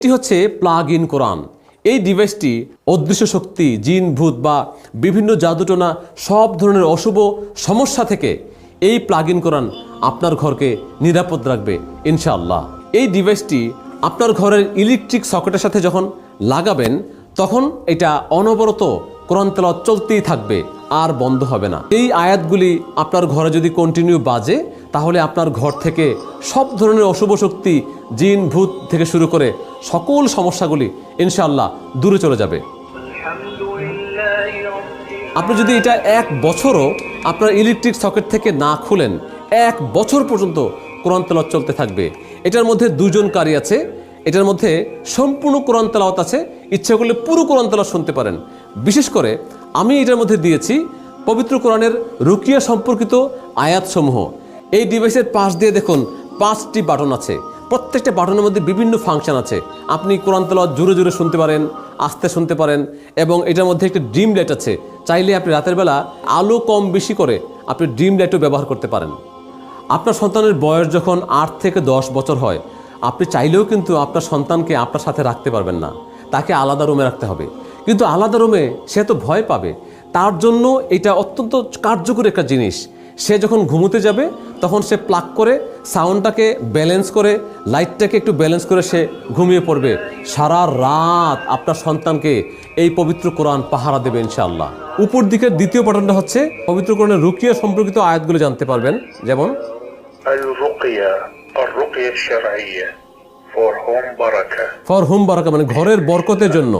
এটি হচ্ছে plug in কোরআন। এই ডিভাইসটি অদৃশ্য শক্তি, জিন, ভূত বা বিভিন্ন জাদুটোনা সব ধরনের অশুভ সমস্যা থেকে এই প্লাগ ইন কোরআন আপনার ঘরকে নিরাপদ রাখবে ইনশাআল্লাহ। এই ডিভাইসটি আপনার ঘরের ইলেকট্রিক সকেটের সাথে যখন লাগাবেন তখন এটা অনবরত কোরআন তেলাওয়াত চলতেই থাকবে, আর বন্ধ হবে না। এই আয়াতগুলি আপনার ঘরে যদি কন্টিনিউ বাজে তাহলে আপনার ঘর থেকে সব ধরনের অশুভ শক্তি, জিন, ভূত থেকে শুরু করে সকল সমস্যাগুলি ইনশাআল্লাহ দূরে চলে যাবে। আপনি যদি এটা 1 বছরও আপনার ইলেকট্রিক সকেট থেকে না খুলেন, 1 বছর পর্যন্ত কোরআন তেলাওয়াত চলতে থাকবে। এটার মধ্যে 2 জন কারি আছে, এটার মধ্যে সম্পূর্ণ কোরআন তেলাওয়াত আছে, ইচ্ছা করলে পুরো কোরআন তেলাওয়াত শুনতে পারেন। বিশেষ করে আমি এটার মধ্যে দিয়েছি পবিত্র কোরআনের রুকিয়া সম্পর্কিত আয়াতসমূহ। এই ডিভাইসের পাশ দিয়ে দেখুন 5টি বাটন আছে, প্রত্যেকটা বাটনের মধ্যে বিভিন্ন ফাংশন আছে। আপনি কোরআন তেলাওয়াত জোরে জোরে শুনতে পারেন, আস্তে শুনতে পারেন, এবং এটার মধ্যে একটি ড্রিম লাইট আছে। চাইলে আপনি রাতের বেলা আলো কম বেশি করে আপনি ড্রিম লাইটও ব্যবহার করতে পারেন। আপনার সন্তানের বয়স যখন 8 থেকে 10 বছর হয়, আপনি চাইলেও কিন্তু আপনার সন্তানকে আপনার সাথে রাখতে পারবেন না, তাকে আলাদা রুমে রাখতে হবে। কিন্তু আলাদা রুমে সে তো ভয় পাবে, তার জন্য এটা অত্যন্ত কার্যকরী একটা জিনিস। সে যখন ঘুমোতে যাবে তখন সে প্লাগ করে সাউন্ডটাকে ব্যালেন্স করে, লাইটটাকে একটু ব্যালেন্স করে সে ঘুমিয়ে পড়বে। সারা রাত আপনার সন্তানকে এই পবিত্র কোরআন পাহারা দেবে ইনশাআল্লাহ। উপর দিকের দ্বিতীয় বাটনটা হচ্ছে পবিত্র কোরআনের রুকিয়া সম্পর্কিত আয়াতগুলো জানতে পারবেন, যেমন ফর হোম বারাকা, মানে ঘরের বরকতের জন্য।